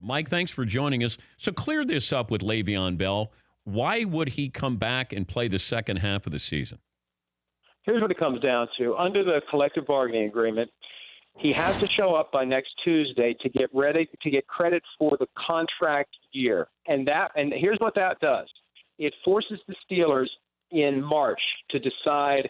Mike, thanks for joining us. So clear this up with Le'Veon Bell. Why would he come back and play the second half of the season? Here's what it comes down to. Under the collective bargaining agreement, he has to show up by next Tuesday to get ready to get credit for the contract year. And here's what that does. It forces the Steelers in March to decide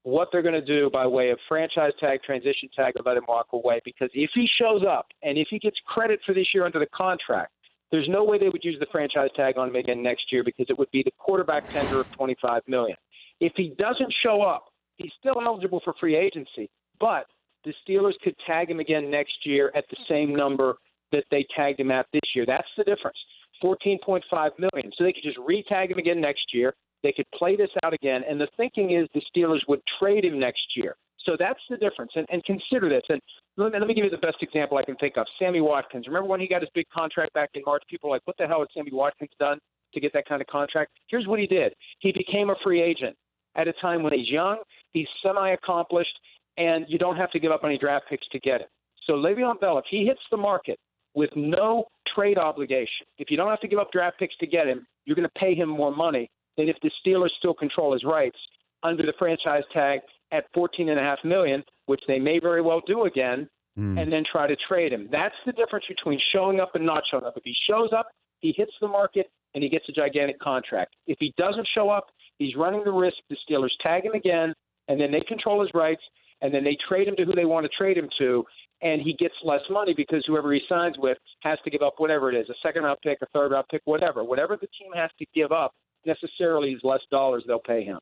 what they're going to do by way of franchise tag, transition tag, or let him walk away. Because if he shows up and if he gets credit for this year under the contract, there's no way they would use the franchise tag on him again next year because it would be the quarterback tender of $25 million. If he doesn't show up, he's still eligible for free agency, but the Steelers could tag him again next year at the same number that they tagged him at this year. That's the difference, $14.5 million. So they could just re-tag him again next year. They could play this out again, and the thinking is the Steelers would trade him next year. So that's the difference, and consider this. And let me give you the best example I can think of, Sammy Watkins. Remember when he got his big contract back in March? People were like, what the hell has Sammy Watkins done to get that kind of contract? Here's what he did. He became a free agent at a time when he's young, he's semi-accomplished, and you don't have to give up any draft picks to get him. So Le'Veon Bell, if he hits the market with no trade obligation, if you don't have to give up draft picks to get him, you're going to pay him more money than if the Steelers still control his rights under the franchise tag at $14.5 million, which they may very well do again, and then try to trade him. That's the difference between showing up and not showing up. If he shows up, he hits the market, and he gets a gigantic contract. If he doesn't show up, he's running the risk the Steelers tag him again, and then they control his rights, and then they trade him to who they want to trade him to, and he gets less money because whoever he signs with has to give up whatever it is, a second-round pick, a third-round pick, whatever. Whatever the team has to give up necessarily is less dollars they'll pay him.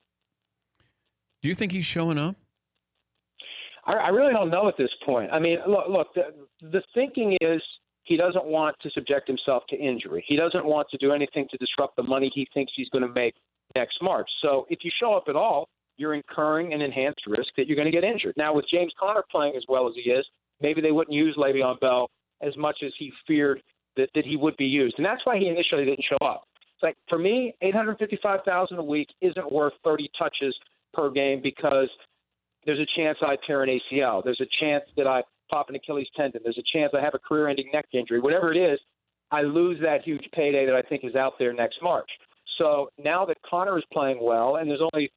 Do you think he's showing up? I really don't know at this point. I mean, look, the thinking is he doesn't want to subject himself to injury. He doesn't want to do anything to disrupt the money he thinks he's going to make next March. So if you show up at all, you're incurring an enhanced risk that you're going to get injured. Now, with James Conner playing as well as he is, maybe they wouldn't use Le'Veon Bell as much as he feared that he would be used. And that's why he initially didn't show up. It's like, for me, $855,000 a week isn't worth 30 touches per game because there's a chance I tear an ACL. There's a chance that I pop an Achilles tendon. There's a chance I have a career-ending neck injury. Whatever it is, I lose that huge payday that I think is out there next March. So now that Conner is playing well, and there's only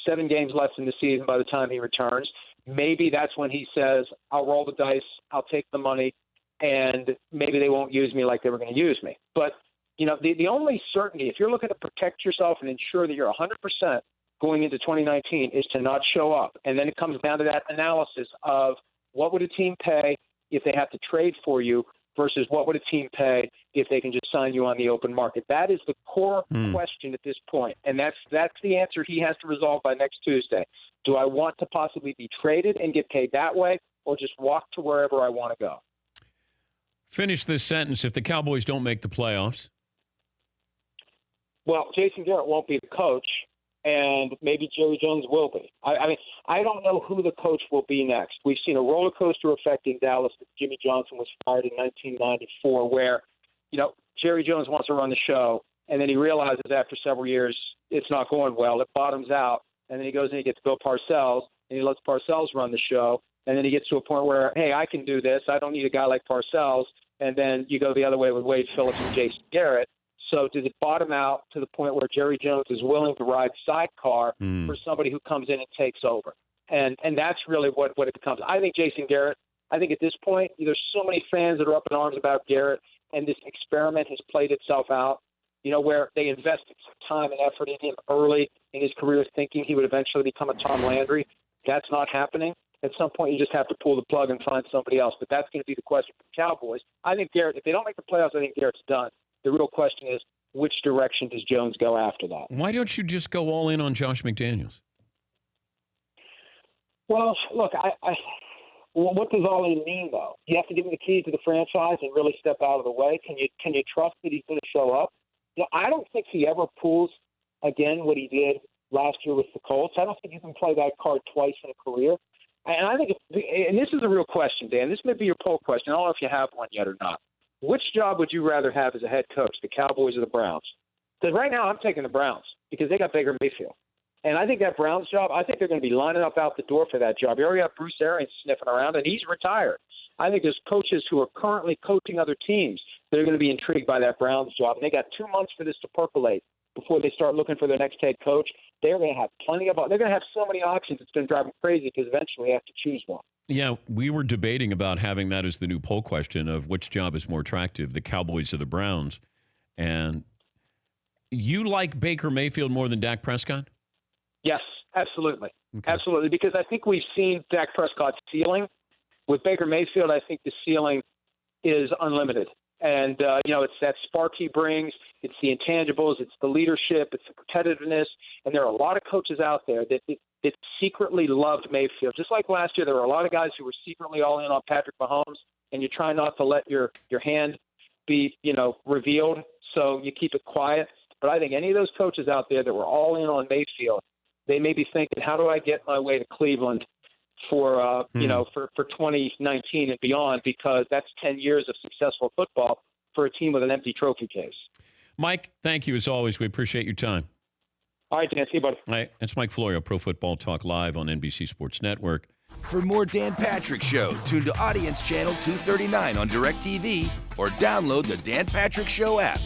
7 games left in the season by the time he returns, maybe that's when he says, I'll roll the dice, I'll take the money, and maybe they won't use me like they were going to use me. But, you know, the only certainty, if you're looking to protect yourself and ensure that you're 100% going into 2019, is to not show up. And then it comes down to that analysis of what would a team pay if they have to trade for you versus what would a team pay if they can just sign you on the open market. That is the core question at this point, and that's the answer he has to resolve by next Tuesday. Do I want to possibly be traded and get paid that way, or just walk to wherever I want to go? Finish this sentence. If the Cowboys don't make the playoffs. Well, Jason Garrett won't be the coach, and maybe Jerry Jones will be. I mean, I don't know who the coach will be next. We've seen a roller coaster effect in Dallas that Jimmy Johnson was fired in 1994, where, you know, Jerry Jones wants to run the show, and then he realizes after several years it's not going well. It bottoms out, and then he goes and he gets Bill Parcells, and he lets Parcells run the show, and then he gets to a point where, hey, I can do this. I don't need a guy like Parcells, and then you go the other way with Wade Phillips and Jason Garrett. So does it bottom out to the point where Jerry Jones is willing to ride sidecar for somebody who comes in and takes over? And that's really what it becomes. I think Jason Garrett, I think at this point, there's so many fans that are up in arms about Garrett, and this experiment has played itself out, you know, where they invested some time and effort in him early in his career thinking he would eventually become a Tom Landry. That's not happening. At some point, you just have to pull the plug and find somebody else. But that's going to be the question for the Cowboys. I think Garrett, if they don't make the playoffs, I think Garrett's done. The real question is, which direction does Jones go after that? Why don't you just go all in on Josh McDaniels? Well, look, what does all in mean, though? You have to give him the keys to the franchise and really step out of the way. Can you trust that he's going to show up? You know, I don't think he ever pulls, again, what he did last year with the Colts. I don't think you can play that card twice in a career. And I think, and this is a real question, Dan. This may be your poll question. I don't know if you have one yet or not. Which job would you rather have as a head coach, the Cowboys or the Browns? Because right now I'm taking the Browns because they got Baker Mayfield. And I think that Browns job, I think they're going to be lining up out the door for that job. You already have Bruce Arians sniffing around, and he's retired. I think there's coaches who are currently coaching other teams they're going to be intrigued by that Browns job. And they got 2 months for this to percolate before they start looking for their next head coach. They're going to have they're going to have so many options. It's going to drive them crazy because eventually they have to choose one. Yeah, we were debating about having that as the new poll question of which job is more attractive, the Cowboys or the Browns. And you like Baker Mayfield more than Dak Prescott? Yes, absolutely. Okay. Absolutely, because I think we've seen Dak Prescott's ceiling. With Baker Mayfield, I think the ceiling is unlimited. And, it's that spark he brings. It's the intangibles. It's the leadership. It's the competitiveness. And there are a lot of coaches out there that secretly loved Mayfield. Just like last year, there were a lot of guys who were secretly all in on Patrick Mahomes, and you try not to let your hand be, revealed, so you keep it quiet. But I think any of those coaches out there that were all in on Mayfield, they may be thinking, how do I get my way to Cleveland for 2019 and beyond, because that's 10 years of successful football for a team with an empty trophy case. Mike, thank you as always. We appreciate your time. All right, Dan. See you, buddy. All right, that's Mike Florio, Pro Football Talk Live on NBC Sports Network. For more Dan Patrick Show, tune to Audience Channel 239 on DirecTV or download the Dan Patrick Show app.